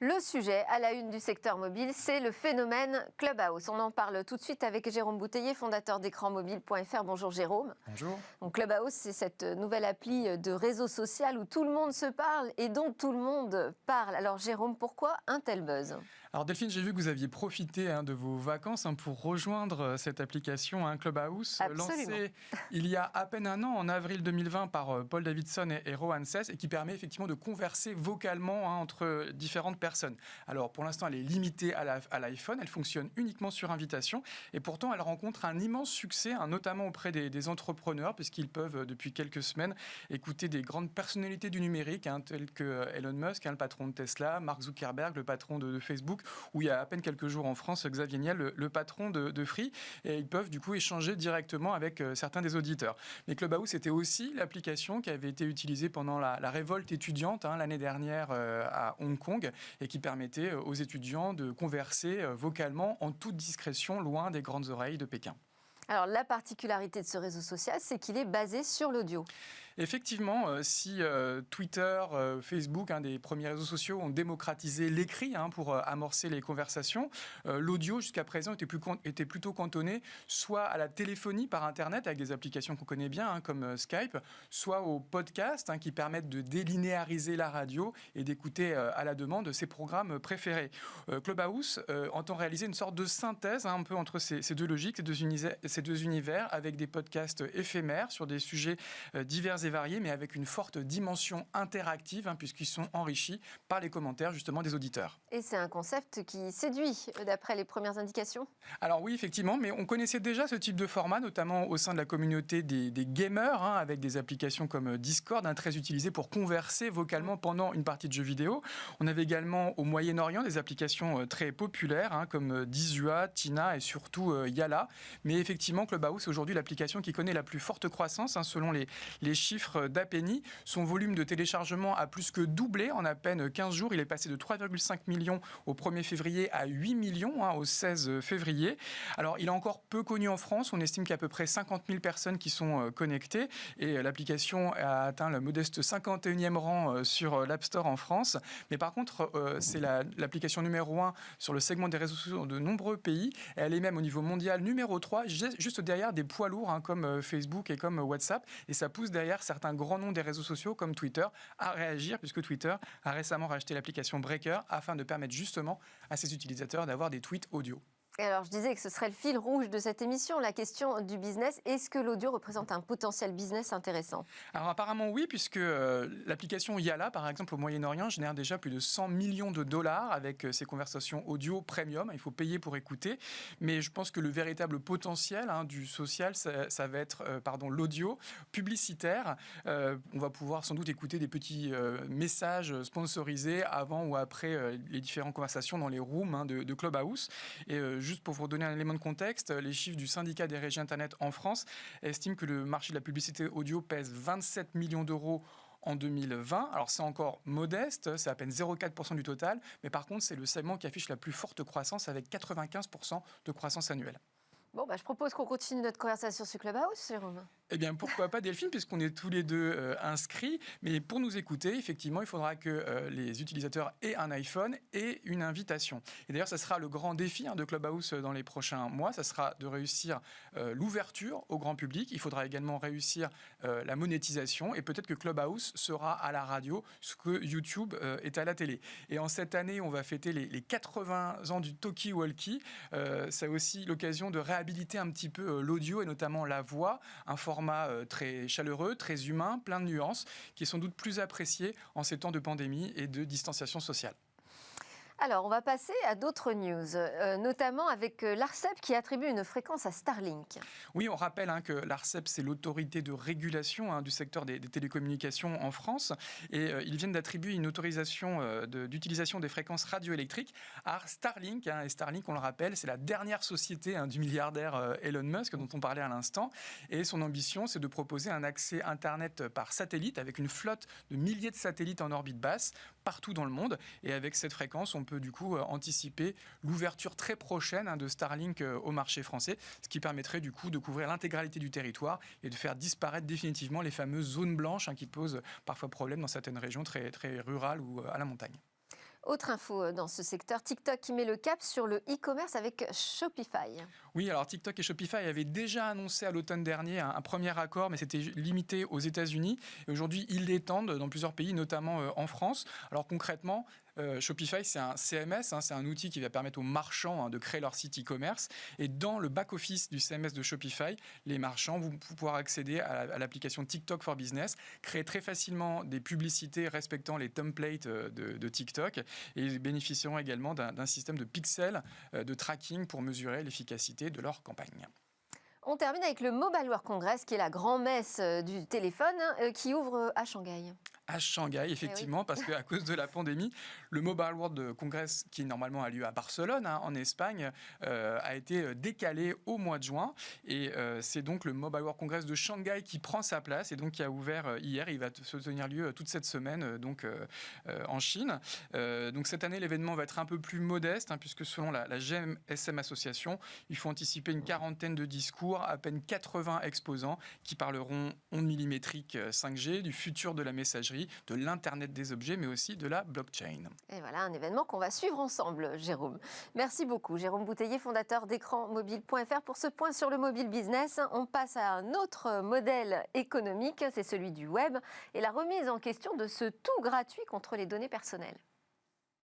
Le sujet à la une du secteur mobile, c'est le phénomène Clubhouse. On en parle tout de suite avec Jérôme Bouteiller, fondateur d'écranmobile.fr. Bonjour Jérôme. Bonjour. Donc Clubhouse, c'est cette nouvelle appli de réseau social où tout le monde se parle et dont tout le monde parle. Alors Jérôme, pourquoi un tel buzz ? Alors Delphine, j'ai vu que vous aviez profité de vos vacances pour rejoindre cette application Clubhouse, lancée il y a à peine un an, en avril 2020, par Paul Davidson et Rohan Sess, et qui permet effectivement de converser vocalement entre différentes personnes. Alors pour l'instant, elle est limitée à l'iPhone, elle fonctionne uniquement sur invitation, et pourtant elle rencontre un immense succès, notamment auprès des entrepreneurs, puisqu'ils peuvent depuis quelques semaines écouter des grandes personnalités du numérique, telles que Elon Musk, le patron de Tesla, Mark Zuckerberg, le patron de Facebook, où il y a à peine quelques jours en France, Xavier Niel, le patron de Free, et ils peuvent du coup échanger directement avec certains des auditeurs. Mais Clubhouse, c'était aussi l'application qui avait été utilisée pendant la révolte étudiante l'année dernière à Hong Kong, et qui permettait aux étudiants de converser vocalement en toute discrétion, loin des grandes oreilles de Pékin. Alors la particularité de ce réseau social, c'est qu'il est basé sur l'audio. Effectivement, si Twitter, Facebook, des premiers réseaux sociaux, ont démocratisé l'écrit pour amorcer les conversations, l'audio jusqu'à présent était plutôt cantonné soit à la téléphonie par Internet avec des applications qu'on connaît bien comme Skype, soit aux podcasts qui permettent de délinéariser la radio et d'écouter à la demande ses programmes préférés. Clubhouse entend réaliser une sorte de synthèse un peu entre ces deux logiques, ces deux univers, avec des podcasts éphémères sur des sujets divers et variés, mais avec une forte dimension interactive, puisqu'ils sont enrichis par les commentaires justement des auditeurs. Et c'est un concept qui séduit, d'après les premières indications ? Alors oui, effectivement, mais on connaissait déjà ce type de format, notamment au sein de la communauté des gamers, avec des applications comme Discord, très utilisées pour converser vocalement pendant une partie de jeux vidéo. On avait également au Moyen-Orient des applications très populaires, comme Dizua, Tina et surtout Yala. Mais effectivement, Clubhouse est aujourd'hui l'application qui connaît la plus forte croissance, selon les chiffres d'Appenny. Son volume de téléchargement a plus que doublé en à peine 15 jours. Il est passé de 3,5 millions au 1er février à 8 millions au 16 février. Alors, il est encore peu connu en France. On estime qu'il y a à peu près 50 000 personnes qui sont connectées. Et l'application a atteint le modeste 51e rang sur l'App Store en France. Mais par contre, c'est l'application numéro 1 sur le segment des réseaux sociaux dans de nombreux pays. Et elle est même au niveau mondial numéro 3, juste derrière des poids lourds comme Facebook et comme WhatsApp. Et ça pousse derrière certains grands noms des réseaux sociaux comme Twitter à réagir, puisque Twitter a récemment racheté l'application Breaker afin de permettre justement à ses utilisateurs d'avoir des tweets audio. Et alors, je disais que ce serait le fil rouge de cette émission, la question du business. Est-ce que l'audio représente un potentiel business intéressant ? Alors apparemment oui, puisque l'application Yala, par exemple, au Moyen-Orient, génère déjà plus de 100 millions de dollars avec ses conversations audio premium. Il faut payer pour écouter. Mais je pense que le véritable potentiel du social, ça va être l'audio publicitaire. On va pouvoir sans doute écouter des petits messages sponsorisés avant ou après les différentes conversations dans les rooms de Clubhouse. Et juste pour vous donner un élément de contexte, les chiffres du syndicat des régies Internet en France estiment que le marché de la publicité audio pèse 27 millions d'euros en 2020. Alors c'est encore modeste, c'est à peine 0,4% du total, mais par contre c'est le segment qui affiche la plus forte croissance avec 95% de croissance annuelle. Bon, je propose qu'on continue notre conversation sur Clubhouse, Jérôme. Eh bien, pourquoi pas Delphine, puisqu'on est tous les deux inscrits. Mais pour nous écouter, effectivement, il faudra que les utilisateurs aient un iPhone et une invitation. Et d'ailleurs, ça sera le grand défi de Clubhouse dans les prochains mois. Ça sera de réussir l'ouverture au grand public. Il faudra également réussir la monétisation. Et peut-être que Clubhouse sera à la radio, ce que YouTube est à la télé. Et en cette année, on va fêter les 80 ans du talkie-walkie. C'est aussi l'occasion de réhabiliter un petit peu l'audio et notamment la voix, un format très chaleureux, très humain, plein de nuances, qui est sans doute plus apprécié en ces temps de pandémie et de distanciation sociale. Alors, on va passer à d'autres news, notamment avec l'ARCEP qui attribue une fréquence à Starlink. Oui, on rappelle que l'ARCEP, c'est l'autorité de régulation du secteur des télécommunications en France. Et ils viennent d'attribuer une autorisation d'utilisation des fréquences radioélectriques à Starlink. Et Starlink, on le rappelle, c'est la dernière société du milliardaire Elon Musk, dont on parlait à l'instant. Et son ambition, c'est de proposer un accès Internet par satellite, avec une flotte de milliers de satellites en orbite basse, partout dans le monde. Et avec cette fréquence, on peut du coup anticiper l'ouverture très prochaine de Starlink au marché français, ce qui permettrait du coup de couvrir l'intégralité du territoire et de faire disparaître définitivement les fameuses zones blanches qui posent parfois problème dans certaines régions très, très rurales ou à la montagne. Autre info dans ce secteur, TikTok qui met le cap sur le e-commerce avec Shopify. Oui, alors TikTok et Shopify avaient déjà annoncé à l'automne dernier un premier accord, mais c'était limité aux États-Unis. Et aujourd'hui, ils l'étendent dans plusieurs pays, notamment en France. Alors concrètement, Shopify, c'est un CMS, c'est un outil qui va permettre aux marchands de créer leur site e-commerce. Et dans le back-office du CMS de Shopify, les marchands vont pouvoir accéder à l'application TikTok for Business, créer très facilement des publicités respectant les templates de TikTok, et ils bénéficieront également d'un système de pixels de tracking pour mesurer l'efficacité de leur campagne. On termine avec le Mobile World Congress, qui est la grand-messe du téléphone, qui ouvre à Shanghai. À Shanghai, effectivement, parce qu'à cause de la pandémie, le Mobile World Congress, qui normalement a lieu à Barcelone, en Espagne, a été décalé au mois de juin. Et c'est donc le Mobile World Congress de Shanghai qui prend sa place et donc qui a ouvert hier. Il va se tenir lieu toute cette semaine en Chine. Donc cette année, l'événement va être un peu plus modeste, puisque selon la GMSM Association, il faut anticiper une quarantaine de discours, à peine 80 exposants qui parleront ondes millimétriques 5G, du futur de la messagerie, de l'Internet des objets, mais aussi de la blockchain. Et voilà un événement qu'on va suivre ensemble, Jérôme. Merci beaucoup, Jérôme Bouteiller, fondateur d'écranmobile.fr, pour ce point sur le mobile business. On passe à un autre modèle économique, c'est celui du web et la remise en question de ce tout gratuit contre les données personnelles.